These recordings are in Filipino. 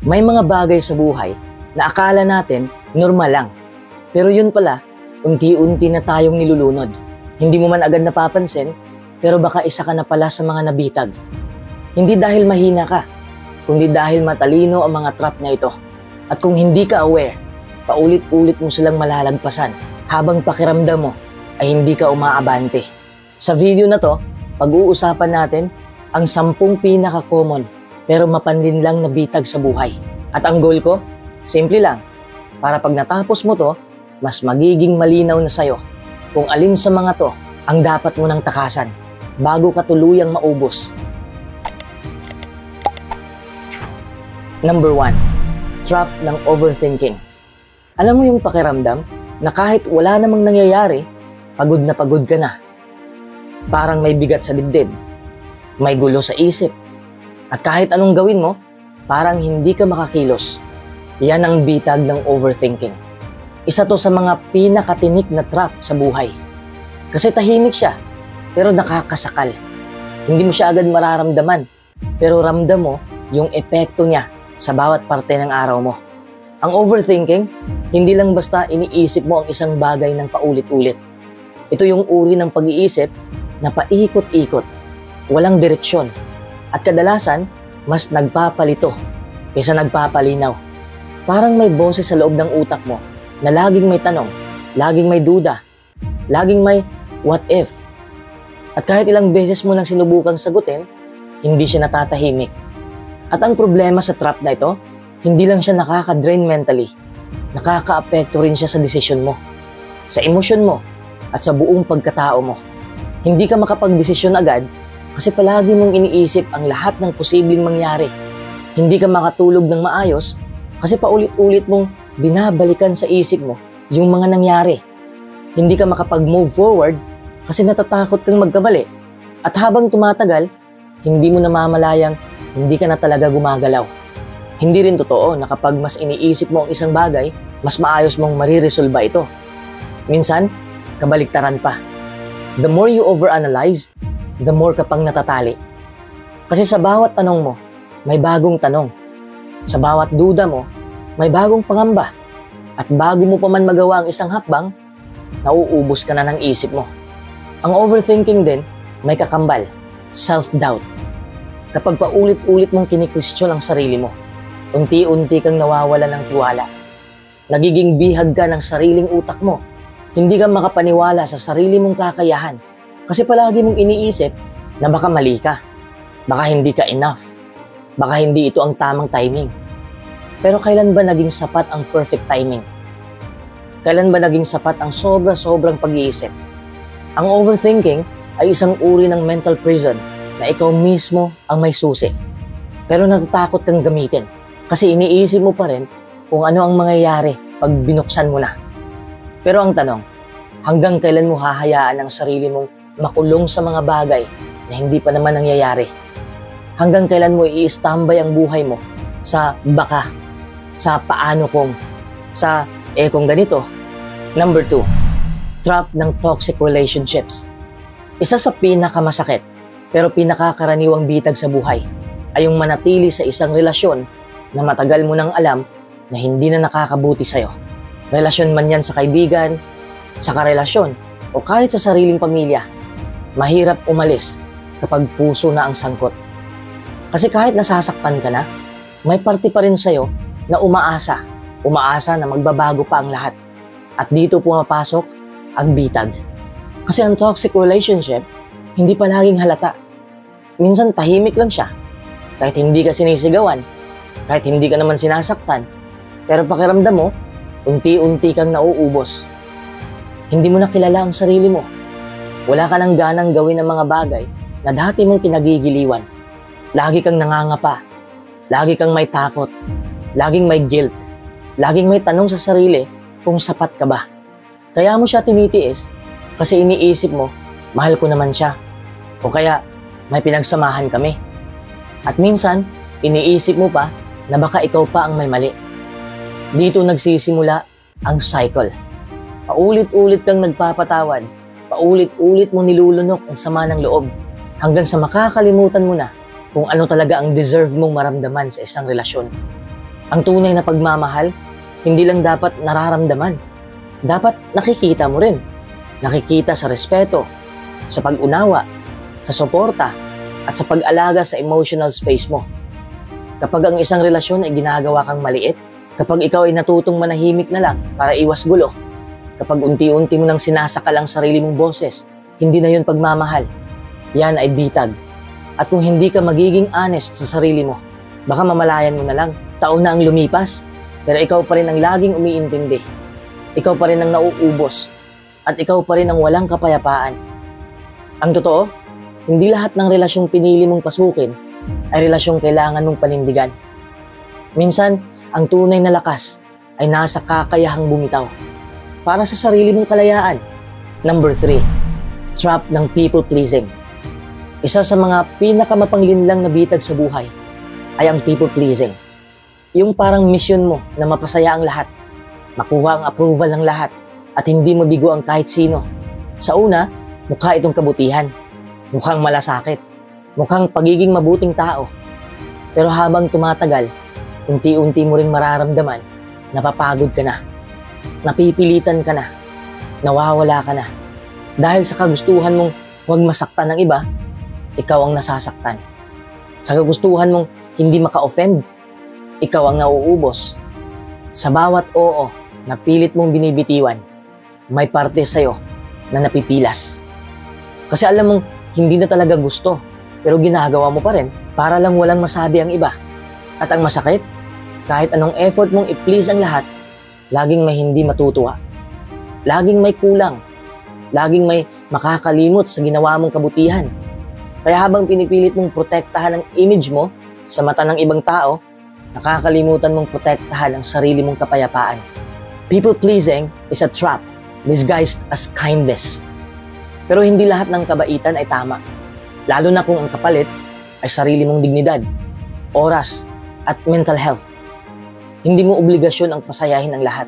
May mga bagay sa buhay na akala natin normal lang. Pero yun pala, unti-unti na tayong nilulunod. Hindi mo man agad napapansin, pero baka isa ka na pala sa mga nabitag. Hindi dahil mahina ka, kundi dahil matalino ang mga trap na ito. At kung hindi ka aware, paulit-ulit mo silang malalagpasan habang pakiramdam mo ay hindi ka umaabante. Sa video na to, pag-uusapan natin ang 10 pinaka-common pero mapanlinlang na bitag sa buhay. At ang goal ko, simple lang, para pag natapos mo to, mas magiging malinaw na sa'yo kung alin sa mga to ang dapat mo nang takasan bago ka tuluyang maubos. Number 1. Trap ng overthinking. Alam mo yung pakiramdam na kahit wala namang nangyayari, pagod na pagod ka na. Parang may bigat sa dibdib, may gulo sa isip, at kahit anong gawin mo, parang hindi ka makakilos. Yan ang bitag ng overthinking. Isa to sa mga pinakatinik na trap sa buhay. Kasi tahimik siya, pero nakakasakal. Hindi mo siya agad mararamdaman, pero ramdam mo yung epekto niya sa bawat parte ng araw mo. Ang overthinking, hindi lang basta iniisip mo ang isang bagay ng paulit-ulit. Ito yung uri ng pag-iisip na paikot-ikot, walang direksyon, at kadalasan, mas nagpapalito kaysa nagpapalinaw. Parang may boses sa loob ng utak mo na laging may tanong, laging may duda, laging may what if. At kahit ilang beses mo nang sinubukang sagutin, hindi siya natatahimik. At ang problema sa trap na ito, hindi lang siya nakaka-drain mentally, nakaka-apekto rin siya sa desisyon mo, sa emosyon mo, at sa buong pagkatao mo. Hindi ka makapag-desisyon agad kasi palagi mong iniisip ang lahat ng posibleng mangyari. Hindi ka makatulog ng maayos kasi paulit-ulit mong binabalikan sa isip mo yung mga nangyari. Hindi ka makapag-move forward kasi natatakot kang magkamali. At habang tumatagal, hindi mo namamalayang hindi ka na talaga gumagalaw. Hindi rin totoo na kapag mas iniisip mo ang isang bagay, mas maayos mong mariresolba ito. Minsan, kabaliktaran pa. The more you overanalyze, the more ka pang natatali. Kasi sa bawat tanong mo, may bagong tanong. Sa bawat duda mo, may bagong pangamba. At bago mo pa man magawa ang isang hakbang, nauubos ka na ng isip mo. Ang overthinking din, may kakambal, self-doubt. Kapag paulit-ulit mong kini-question ang sarili mo, unti-unti kang nawawala ng tiwala. Nagiging bihag ka ng sariling utak mo. Hindi ka makapaniwala sa sarili mong kakayahan kasi palagi mong iniisip na baka mali ka, baka hindi ka enough, baka hindi ito ang tamang timing. Pero kailan ba naging sapat ang perfect timing? Kailan ba naging sapat ang sobra-sobrang pag-iisip? Ang overthinking ay isang uri ng mental prison na ikaw mismo ang may susi. Pero natatakot kang gamitin kasi iniisip mo pa rin kung ano ang mangyayari pag binuksan mo na. Pero ang tanong, hanggang kailan mo hahayaan ang sarili mong makulong sa mga bagay na hindi pa naman nangyayari? Hanggang kailan mo i-standby ang buhay mo sa baka, sa paano kung, sa kung ganito? Number 2, trap ng toxic relationships. Isa sa pinakamasakit pero pinakakaraniwang bitag sa buhay ay yung manatili sa isang relasyon na matagal mo nang alam na hindi na nakakabuti sa'yo. Relasyon man yan sa kaibigan, sa karelasyon, o kahit sa sariling pamilya, mahirap umalis kapag puso na ang sangkot. Kasi kahit nasasaktan ka na, may parte pa rin sa'yo na umaasa na magbabago pa ang lahat. At dito pumapasok ang bitag. Kasi ang toxic relationship, hindi palaging halata. Minsan tahimik lang siya, kahit hindi ka sinisigawan, kahit hindi ka naman sinasaktan, pero pakiramdam mo, unti-unti kang nauubos. Hindi mo na kilala ang sarili mo. Wala ka nang ganang gawin ang mga bagay na dati mong kinagigiliwan. Lagi kang nangangapa. Lagi kang may takot. Laging may guilt. Laging may tanong sa sarili kung sapat ka ba. Kaya mo siya tinitiis kasi iniisip mo, mahal ko naman siya. O kaya, may pinagsamahan kami. At minsan, iniisip mo pa na baka ikaw pa ang may mali. Dito nagsisimula ang cycle. Paulit-ulit kang nagpapatawad, paulit-ulit mo nilulunok ang sama ng loob, hanggang sa makakalimutan mo na kung ano talaga ang deserve mong maramdaman sa isang relasyon. Ang tunay na pagmamahal, hindi lang dapat nararamdaman. Dapat nakikita mo rin. Nakikita sa respeto, sa pag-unawa, sa suporta, at sa pag-alaga sa emotional space mo. Kapag ang isang relasyon ay ginagawa kang maliit, kapag ikaw ay natutong manahimik na lang para iwas gulo, kapag unti-unti mo nang sinasakal ang sarili mong boses, hindi na yun pagmamahal. Yan ay bitag. At kung hindi ka magiging honest sa sarili mo, baka mamalayan mo na lang. Taon na ang lumipas, pero ikaw pa rin ang laging umiintindi. Ikaw pa rin ang nauubos. At ikaw pa rin ang walang kapayapaan. Ang totoo, hindi lahat ng relasyong pinili mong pasukin ay relasyong kailangan mong panindigan. Minsan, ang tunay na lakas ay nasa kakayahang bumitaw para sa sarili mong kalayaan. Number 3, trap ng people pleasing. Isa sa mga pinakamapanglinlang na bitag sa buhay ay ang people pleasing. Yung parang mission mo na mapasaya ang lahat, makuha ang approval ng lahat, at hindi mabigo ang kahit sino. Sa una, mukha itong kabutihan, mukhang malasakit, mukhang pagiging mabuting tao. Pero habang tumatagal, unti-unti mo ring mararamdaman, napapagod ka na, napipilitan ka na, nawawala ka na. Dahil sa kagustuhan mong huwag masaktan ng iba, ikaw ang nasasaktan. Sa kagustuhan mong hindi maka-offend, ikaw ang nauubos. Sa bawat oo na pilit mong binibitiwan, may parte sa'yo na napipilas. Kasi alam mong hindi na talaga gusto, pero ginagawa mo pa rin para lang walang masabi ang iba. At ang masakit, kahit anong effort mong i-please ang lahat, laging may hindi matutuwa. Laging may kulang. Laging may makakalimot sa ginawa mong kabutihan. Kaya habang pinipilit mong protektahan ang image mo sa mata ng ibang tao, nakakalimutan mong protektahan ang sarili mong kapayapaan. People pleasing is a trap disguised as kindness. Pero hindi lahat ng kabaitan ay tama. Lalo na kung ang kapalit ay sarili mong dignidad, oras, at mental health. Hindi mo obligasyon ang pasayahin ang lahat.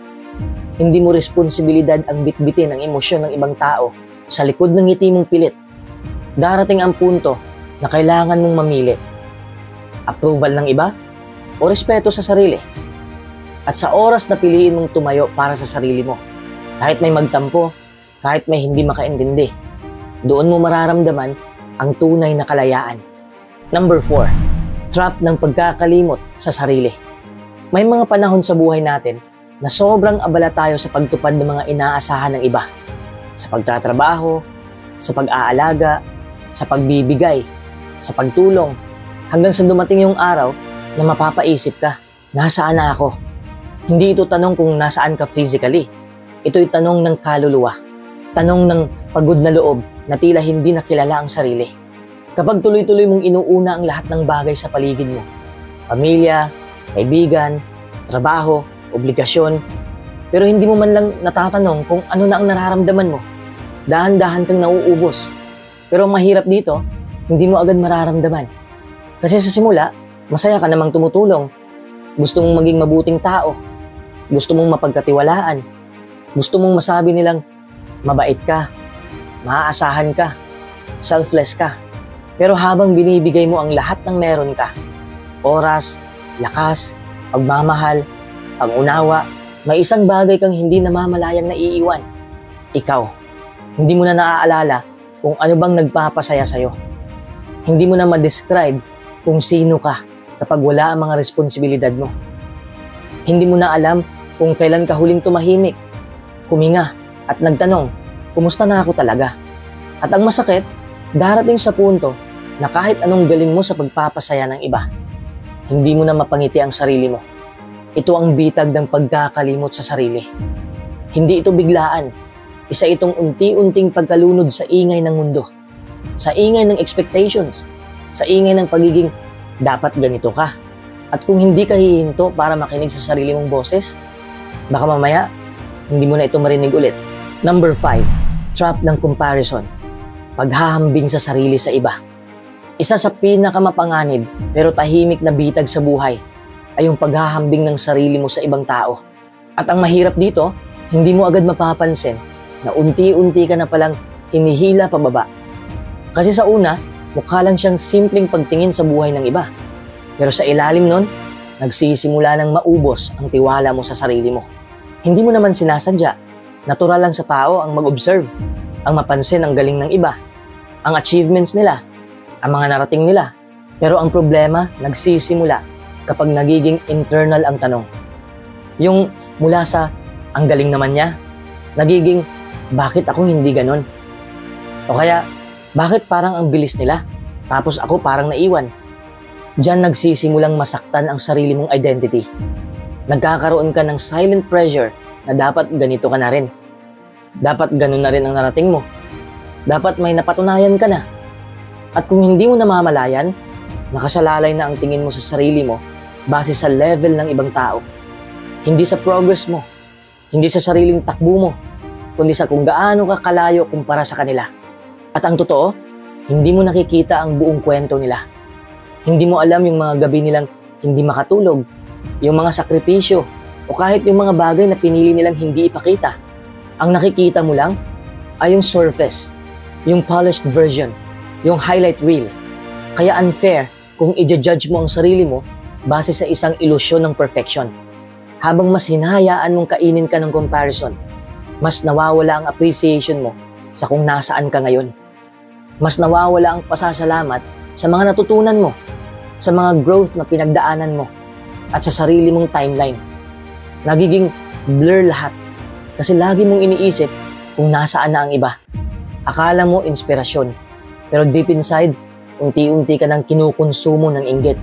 Hindi mo responsibilidad ang bitbitin ang emosyon ng ibang tao sa likod ng ngiti mong pilit. Darating ang punto na kailangan mong mamili. Approval ng iba o respeto sa sarili. At sa oras na piliin mong tumayo para sa sarili mo, kahit may magtampo, kahit may hindi makaintindi, doon mo mararamdaman ang tunay na kalayaan. Number 4, trap ng pagkakalimot sa sarili. May mga panahon sa buhay natin na sobrang abala tayo sa pagtupad ng mga inaasahan ng iba. Sa pagtatrabaho, sa pag-aalaga, sa pagbibigay, sa pagtulong, hanggang sa dumating yung araw na mapapaisip ka, nasaan na ako? Hindi ito tanong kung nasaan ka physically. Ito'y tanong ng kaluluwa. Tanong ng pagod na loob na tila hindi nakilala ang sarili. Kapag tuloy-tuloy mong inuuna ang lahat ng bagay sa paligid mo, pamilya, kaibigan, trabaho, obligasyon, pero hindi mo man lang natatanong kung ano na ang nararamdaman mo. Dahan-dahan kang nauubos. Pero ang mahirap dito, hindi mo agad mararamdaman. Kasi sa simula, masaya ka namang tumutulong. Gusto mong maging mabuting tao. Gusto mong mapagkatiwalaan. Gusto mong masabi nilang mabait ka, maaasahan ka, selfless ka. Pero habang binibigay mo ang lahat ng meron ka, oras, lakas, pagmamahal, pag-unawa, may isang bagay kang hindi namamalayang naiiwan. Ikaw. Hindi mo na naaalala kung ano bang nagpapasaya sa'yo. Hindi mo na ma-describe kung sino ka kapag wala ang mga responsibilidad mo. Hindi mo na alam kung kailan ka huling tumahimik, huminga at nagtanong, kumusta na ako talaga? At ang masakit, darating sa punto na kahit anong galing mo sa pagpapasaya ng iba, hindi mo na mapangiti ang sarili mo. Ito ang bitag ng pagkakalimot sa sarili. Hindi ito biglaan. Isa itong unti-unting pagkalunod sa ingay ng mundo. Sa ingay ng expectations. Sa ingay ng pagiging dapat ganito ka. At kung hindi ka hihinto para makinig sa sarili mong boses, baka mamaya, hindi mo na ito marinig ulit. Number 5, trap ng comparison. Paghahambing sa sarili sa iba. Isa sa pinakamapanganib pero tahimik na bitag sa buhay ay yung paghahambing ng sarili mo sa ibang tao. At ang mahirap dito, hindi mo agad mapapansin na unti-unti ka na palang hinihila pababa. Kasi sa una, mukha lang siyang simpleng pagtingin sa buhay ng iba. Pero sa ilalim nun, nagsisimula ng maubos ang tiwala mo sa sarili mo. Hindi mo naman sinasadya. Natural lang sa tao ang mag-observe, ang mapansin ang galing ng iba, ang achievements nila, ang mga narating nila. Pero ang problema, nagsisimula kapag nagiging internal ang tanong. Yung mula sa ang galing naman niya, nagiging bakit ako hindi ganon? O kaya, bakit parang ang bilis nila? Tapos ako parang naiwan. Diyan nagsisimulang masaktan ang sarili mong identity. Nagkakaroon ka ng silent pressure na dapat ganito ka na rin. Dapat ganon na rin ang narating mo. Dapat may napatunayan ka na. At kung hindi mo namamalayan, nakasalalay na ang tingin mo sa sarili mo base sa level ng ibang tao. Hindi sa progress mo, hindi sa sariling takbo mo, kundi sa kung gaano ka kalayo kumpara sa kanila. At ang totoo, hindi mo nakikita ang buong kwento nila. Hindi mo alam yung mga gabi nilang hindi makatulog, yung mga sakripisyo, o kahit yung mga bagay na pinili nilang hindi ipakita. Ang nakikita mo lang ay yung surface, yung polished version, yung highlight reel. Kaya unfair kung i-judge mo ang sarili mo base sa isang ilusyon ng perfection. Habang mas hinahayaan mong kainin ka ng comparison, mas nawawala ang appreciation mo sa kung nasaan ka ngayon. Mas nawawala ang pasasalamat sa mga natutunan mo, sa mga growth na pinagdaanan mo, at sa sarili mong timeline. Nagiging blur lahat kasi lagi mong iniisip kung nasaan na ang iba. Akala mo inspirasyon, pero deep inside, unti-unti ka nang kinukonsumo ng inggit,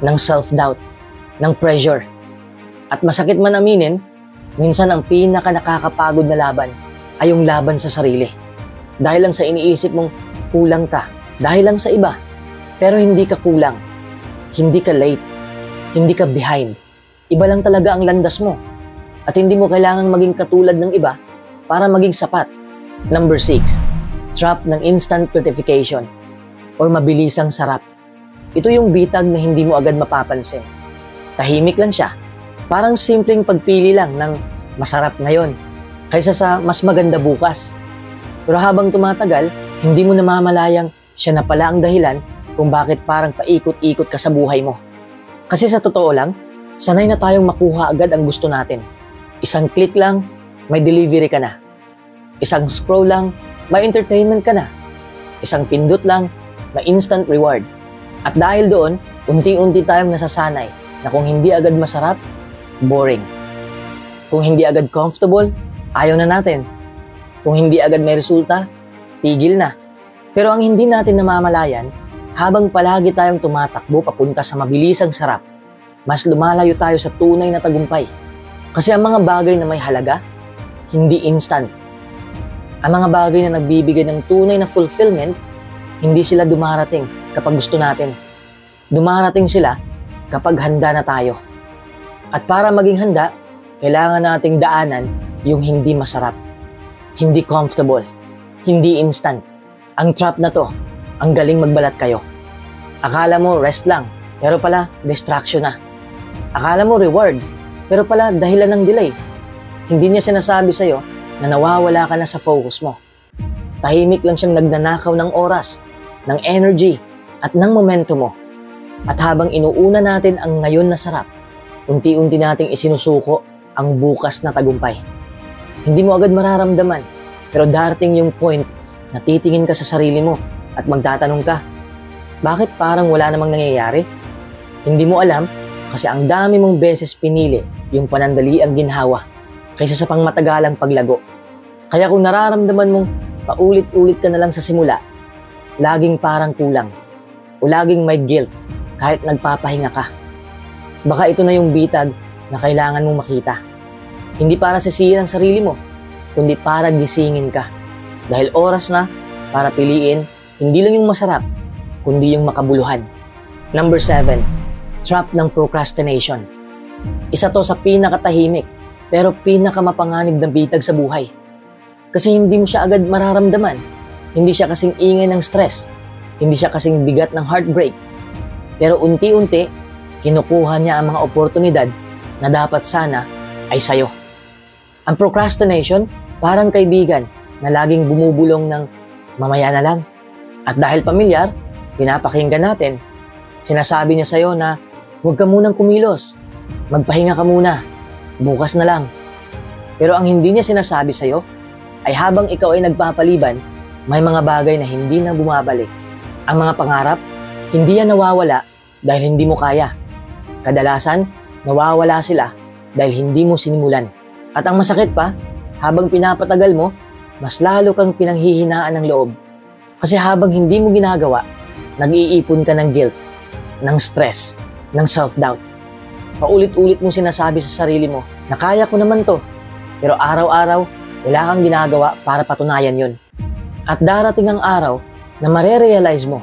ng self-doubt, ng pressure. At masakit man aminin, minsan ang pinaka-nakakapagod na laban ay yung laban sa sarili. Dahil lang sa iniisip mong kulang ka, dahil lang sa iba. Pero hindi ka kulang, hindi ka late, hindi ka behind. Iba lang talaga ang landas mo. At hindi mo kailangang maging katulad ng iba para maging sapat. Number 6, trap ng instant gratification or mabilisang sarap. Ito yung bitag na hindi mo agad mapapansin. Tahimik lang siya. Parang simpleng pagpili lang ng masarap ngayon kaysa sa mas maganda bukas. Pero habang tumatagal, hindi mo namamalayang siya na pala ang dahilan kung bakit parang paikot-ikot ka sa buhay mo. Kasi sa totoo lang, sanay na tayong makuha agad ang gusto natin. Isang click lang, may delivery ka na. Isang scroll lang, may entertainment ka na. Isang pindot lang, may instant reward. At dahil doon, unti-unti tayong nasasanay na kung hindi agad masarap, boring. Kung hindi agad comfortable, ayaw na natin. Kung hindi agad may resulta, tigil na. Pero ang hindi natin namamalayan, habang palagi tayong tumatakbo papunta sa mabilisang sarap, mas lumalayo tayo sa tunay na tagumpay. Kasi ang mga bagay na may halaga, hindi instant. Ang mga bagay na nagbibigay ng tunay na fulfillment, hindi sila dumarating kapag gusto natin. Dumarating sila kapag handa na tayo. At para maging handa, kailangan nating daanan yung hindi masarap, hindi comfortable, hindi instant. Ang trap na to, ang galing magbalat kayo. Akala mo rest lang, pero pala distraction na. Akala mo reward, pero pala dahilan ng delay. Hindi niya sinasabi sa'yo na nawawala ka na sa focus mo. Tahimik lang siyang nagnanakaw ng oras, ng energy, at ng momentum mo. At habang inuuna natin ang ngayon na sarap, unti-unti nating isinusuko ang bukas na tagumpay. Hindi mo agad mararamdaman, pero darating yung point na titingin ka sa sarili mo at magtatanong ka, bakit parang wala namang nangyayari? Hindi mo alam kasi ang dami mong beses pinili yung panandali ang ginhawa kaysa sa pangmatagalang paglago. Kaya kung nararamdaman mong paulit-ulit ka na lang sa simula, laging parang kulang o laging may guilt kahit nagpapahinga ka, baka ito na yung bitag na kailangan mong makita. Hindi para sisihin ang sarili mo, kundi para gisingin ka. Dahil oras na para piliin hindi lang yung masarap, kundi yung makabuluhan. Number 7, trap ng procrastination. Isa to sa pinakatahimik pero pinakamapanganib na bitag sa buhay. Kasi hindi mo siya agad mararamdaman. Hindi siya kasing ingay ng stress. Hindi siya kasing bigat ng heartbreak. Pero unti-unti, kinukuha niya ang mga oportunidad na dapat sana ay sayo. Ang procrastination, parang kaibigan na laging bumubulong ng mamaya na lang. At dahil pamilyar, pinapakinggan natin, sinasabi niya sa'yo na Huwag ka munang kumilos. Magpahinga ka muna. Bukas na lang. Pero ang hindi niya sinasabi sa'yo ay habang ikaw ay nagpapaliban, may mga bagay na hindi na bumabalik. Ang mga pangarap, hindi yan nawawala dahil hindi mo kaya. Kadalasan, nawawala sila dahil hindi mo sinimulan. At ang masakit pa, habang pinapatagal mo, mas lalo kang pinanghihinaan ng loob. Kasi habang hindi mo ginagawa, nag-iipon ka ng guilt, ng stress, ng self-doubt. Paulit-ulit mong sinasabi sa sarili mo na kaya ko naman to. Pero araw-araw, wala kang ginagawa para patunayan yon. At darating ang araw na marerealize mo,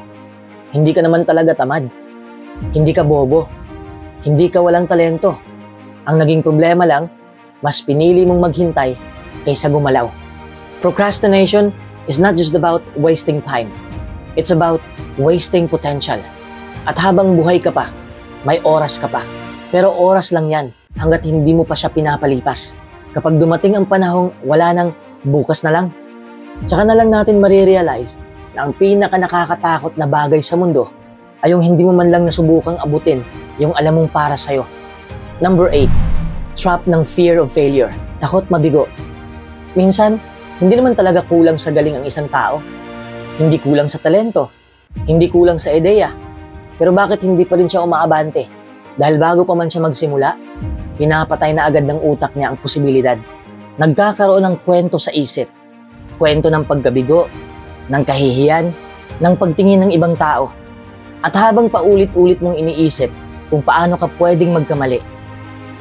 hindi ka naman talaga tamad. Hindi ka bobo. Hindi ka walang talento. Ang naging problema lang, mas pinili mong maghintay kaysa gumalaw. Procrastination is not just about wasting time. It's about wasting potential. At habang buhay ka pa, may oras ka pa. Pero oras lang yan hanggat hindi mo pa siya pinapalipas. Kapag dumating ang panahong wala nang bukas na lang, tsaka na lang natin marirealize na ang pinaka nakakatakot na bagay sa mundo ay yung hindi mo man lang nasubukang abutin yung alam mong para sa'yo. Number 8, trap ng fear of failure. Takot mabigo. Minsan, hindi naman talaga kulang sa galing ang isang tao. Hindi kulang sa talento. Hindi kulang sa ideya. Pero bakit hindi pa rin siya umaabante? Dahil bago pa man siya magsimula, pinapatay na agad ng utak niya ang posibilidad. Nagkakaroon ng kwento sa isip. Kwento ng pagkabigo, ng kahihiyan, ng pagtingin ng ibang tao. At habang paulit-ulit mong iniisip kung paano ka pwedeng magkamali,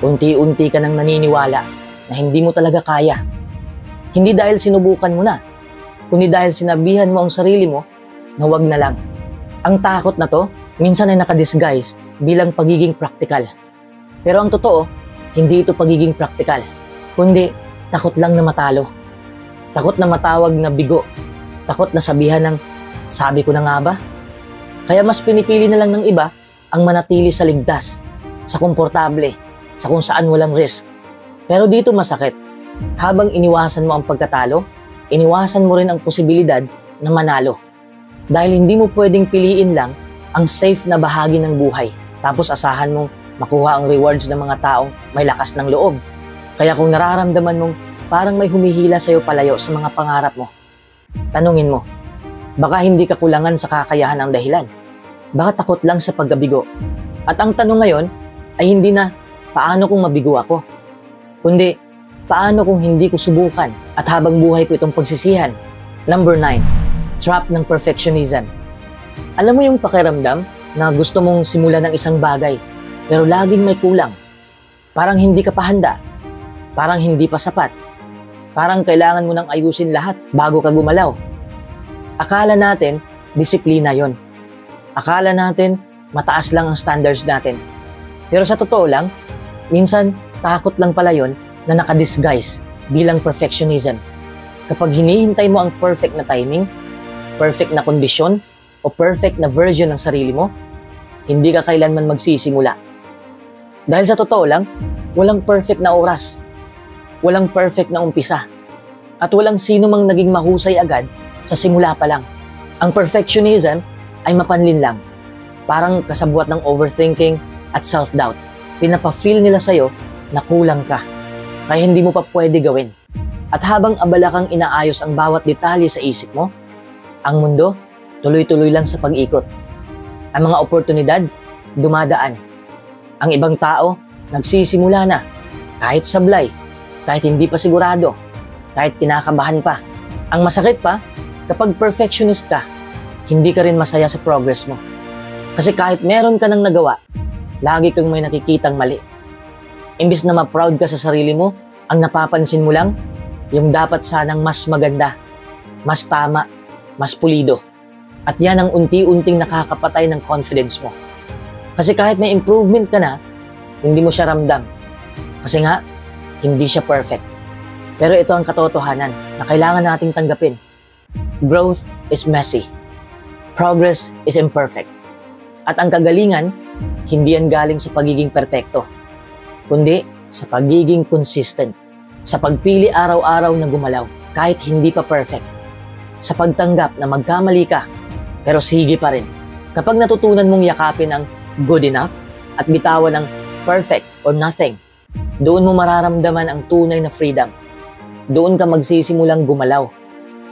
unti-unti ka nang naniniwala na hindi mo talaga kaya. Hindi dahil sinubukan mo na, kundi dahil sinabihan mo ang sarili mo na wag na lang. Ang takot na to, minsan ay nakadisguise bilang pagiging praktikal. Pero ang totoo, hindi ito pagiging praktikal, kundi takot lang na matalo. Takot na matawag na bigo. Takot na sabihan ng, sabi ko na nga ba? Kaya mas pinipili na lang ng iba ang manatili sa ligtas, sa komportable, sa kung saan walang risk. Pero dito masakit. Habang iniwasan mo ang pagkatalo, iniwasan mo rin ang posibilidad na manalo. Dahil hindi mo pwedeng piliin lang ang safe na bahagi ng buhay, tapos asahan mong makuha ang rewards ng mga taong may lakas ng loob. Kaya kung nararamdaman mong parang may humihila sa'yo palayo sa mga pangarap mo, tanungin mo, baka hindi ka kulangan sa kakayahan ang dahilan. Baka takot lang sa pagkabigo. At ang tanong ngayon ay hindi na paano kung mabigo ako, kundi paano kung hindi ko subukan at habang buhay ko itong pagsisihan. Number 9, trap ng perfectionism. Alam mo yung pakiramdam na gusto mong simulan ng isang bagay pero laging may kulang. Parang hindi ka pa handa. Parang hindi pa sapat. Parang kailangan mo nang ayusin lahat bago ka gumalaw. Akala natin, disiplina yon. Akala natin, mataas lang ang standards natin. Pero sa totoo lang, minsan takot lang pala yon na nakadisguise bilang perfectionism. Kapag hinihintay mo ang perfect na timing, perfect na kondisyon, o perfect na version ng sarili mo, hindi ka kailanman magsisimula. Dahil sa totoo lang, walang perfect na oras, walang perfect na umpisa, at walang sino mang naging mahusay agad sa simula pa lang. Ang perfectionism ay mapanlin lang, parang kasabwat ng overthinking at self-doubt. Pinapa-feel nila sa'yo na kulang ka, kaya hindi mo pa pwede gawin. At habang abala kang inaayos ang bawat detalye sa isip mo, ang mundo, tuloy-tuloy lang sa pag-ikot. Ang mga oportunidad, dumadaan. Ang ibang tao, nagsisimula na. Kahit sablay, kahit hindi pa sigurado, kahit kinakabahan pa. Ang masakit pa, kapag perfectionist ka, hindi ka rin masaya sa progress mo. Kasi kahit meron ka nang nagawa, lagi kang may nakikitang mali. Imbis na ma-proud ka sa sarili mo, ang napapansin mo lang, yung dapat sanang mas maganda, mas tama, mas pulido. At yan ang unti-unting nakakapatay ng confidence mo. Kasi kahit may improvement ka na, hindi mo siya ramdam. Kasi nga, hindi siya perfect. Pero ito ang katotohanan na kailangan nating tanggapin. Growth is messy. Progress is imperfect. At ang kagalingan, hindi yan galing sa pagiging perpekto, kundi sa pagiging consistent. Sa pagpili araw-araw na gumalaw, kahit hindi pa perfect. Sa pagtanggap na magkamali ka, pero sige pa rin. Kapag natutunan mong yakapin ang good enough at bitawan ang perfect or nothing, doon mo mararamdaman ang tunay na freedom. Doon ka magsisimulang gumalaw,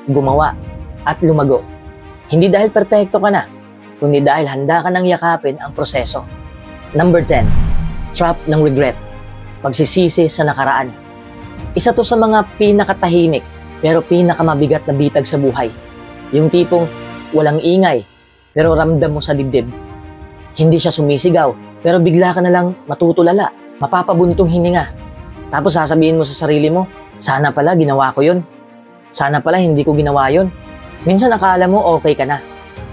gumawa, at lumago. Hindi dahil perpekto ka na, kundi dahil handa ka nang yakapin ang proseso. Number 10, trap ng regret, pagsisisi sa nakaraan. Isa to sa mga pinakatahimik pero pinakamabigat na bitag sa buhay. Yung tipong walang ingay pero ramdam mo sa dibdib. Hindi siya sumisigaw pero bigla ka na lang matutulala, mapapabuntong hininga. Tapos sasabihin mo sa sarili mo, sana pala ginawa ko yun. Sana pala hindi ko ginawa yun. Minsan akala mo okay ka na.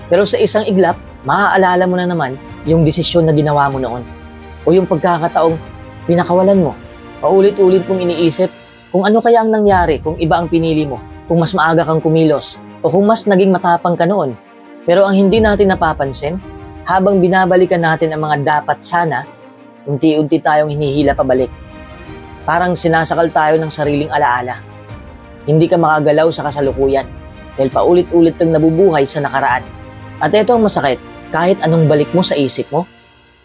Pero sa isang iglap, maaalala mo na naman yung desisyon na ginawa mo noon. O yung pagkakataong pinakawalan mo. Paulit-ulit mong iniisip kung ano kaya ang nangyari kung iba ang pinili mo. Kung mas maaga kang kumilos. O kung mas naging matapang ka noon. Pero ang hindi natin napapansin, habang binabalikan natin ang mga dapat sana, unti-unti tayong hinihila pabalik. Parang sinasakal tayo ng sariling alaala. Hindi ka makagalaw sa kasalukuyan dahil paulit-ulit kang nabubuhay sa nakaraan. At ito ang masakit, kahit anong balik mo sa isip mo,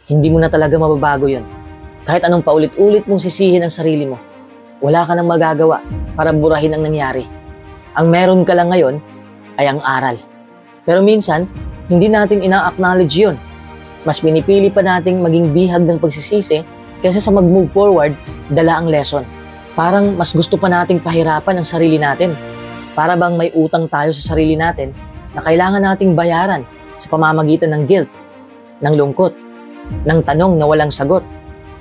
hindi mo na talaga mababago yun. Kahit anong paulit-ulit mong sisihin ang sarili mo, wala ka nang magagawa para burahin ang nangyari. Ang meron ka lang ngayon ay ang aral. Pero minsan, hindi natin ina-acknowledge yun. Mas pinipili pa nating maging bihag ng pagsisisi kaysa sa mag-move forward, dala ang lesson. Parang mas gusto pa nating pahirapan ang sarili natin. Para bang may utang tayo sa sarili natin na kailangan nating bayaran sa pamamagitan ng guilt, ng lungkot, ng tanong na walang sagot.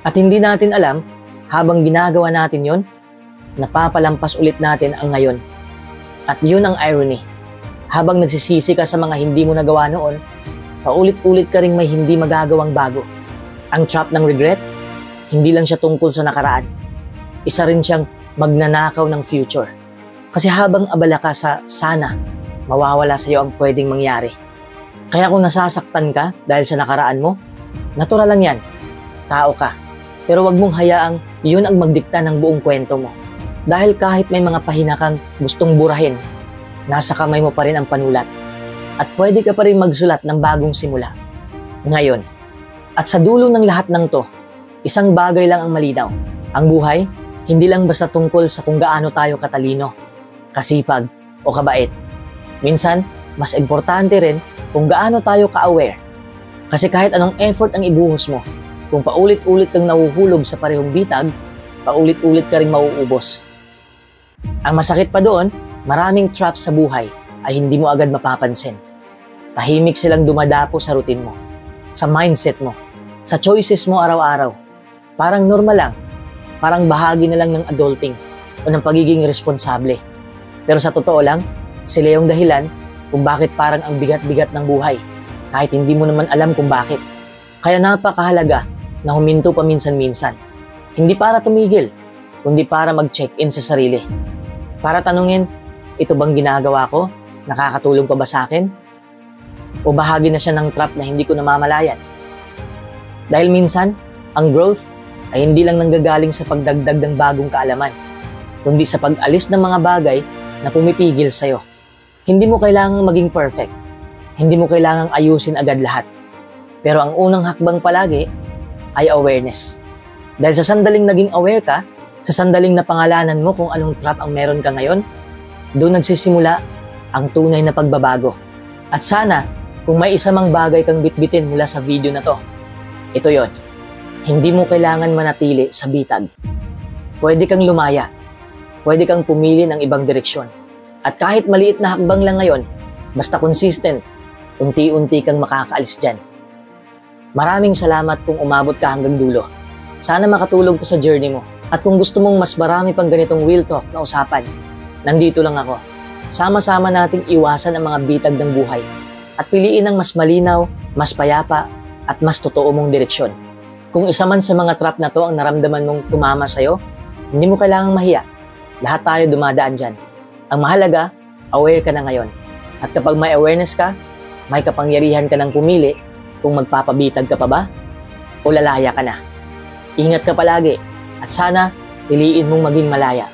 At hindi natin alam, habang ginagawa natin yon, napapalampas ulit natin ang ngayon. At yun ang irony. Habang nagsisisi ka sa mga hindi mo nagawa noon, paulit-ulit ka ring may hindi magagawang bago. Ang trap ng regret, hindi lang siya tungkol sa nakaraan. Isa rin siyang magnanakaw ng future. Kasi habang abala ka sa sana, mawawala sa iyo ang pwedeng mangyari. Kaya kung nasasaktan ka dahil sa nakaraan mo, natural lang yan. Tao ka. Pero wag mong hayaang yun ang magdikta ng buong kwento mo. Dahil kahit may mga pahina kang gustong burahin, nasa kamay mo pa rin ang panulat. At pwede ka pa rin magsulat ng bagong simula. Ngayon. At sa dulo ng lahat ng to, isang bagay lang ang malinaw. Ang buhay, hindi lang basta tungkol sa kung gaano tayo katalino, kasipag, o kabait. Minsan, mas importante rin kung gaano tayo ka-aware. Kasi kahit anong effort ang ibuhos mo, kung paulit-ulit kang nahuhulog sa parehong bitag, paulit-ulit ka rin mauubos. Ang masakit pa doon, maraming traps sa buhay ay hindi mo agad mapapansin. Tahimik silang dumadapo sa routine mo, sa mindset mo, sa choices mo araw-araw. Parang normal lang, parang bahagi na lang ng adulting o ng pagiging responsable. Pero sa totoo lang, sila yung dahilan kung bakit parang ang bigat-bigat ng buhay, kahit hindi mo naman alam kung bakit. Kaya napakahalaga na huminto paminsan-minsan. Hindi para tumigil, kundi para mag-check-in sa sarili. Para tanungin, ito bang ginagawa ko? Nakakatulong pa ba sa akin? O bahagi na siya ng trap na hindi ko namamalayan? Dahil minsan, ang growth ay hindi lang nanggagaling sa pagdagdag ng bagong kaalaman, kundi sa pag-alis ng mga bagay na pumipigil sa'yo. Hindi mo kailangang maging perfect. Hindi mo kailangang ayusin agad lahat. Pero ang unang hakbang palagi ay awareness. Dahil sa sandaling naging aware ka, sa sandaling na pangalanan mo kung anong trap ang meron ka ngayon, doon nagsisimula ang tunay na pagbabago. At sana, kung may isa mang bagay kang bitbitin mula sa video na to, ito yon. Hindi mo kailangan manatili sa bitag. Pwede kang lumaya. Pwede kang pumili ng ibang direksyon. At kahit maliit na hakbang lang ngayon, basta consistent, unti-unti kang makakaalis dyan. Maraming salamat kung umabot ka hanggang dulo. Sana makatulong to sa journey mo. At kung gusto mong mas marami pang ganitong real talk na usapan, nandito lang ako. Sama-sama nating iwasan ang mga bitag ng buhay at piliin ang mas malinaw, mas payapa, at mas totoo mong direksyon. Kung isa man sa mga trap na to ang naramdaman mong tumama sa'yo, hindi mo kailangang mahiya. Lahat tayo dumadaan dyan. Ang mahalaga, aware ka na ngayon. At kapag may awareness ka, may kapangyarihan ka ng pumili kung magpapabitag ka pa ba o lalaya ka na. Ingat ka palagi at sana piliin mong maging malaya.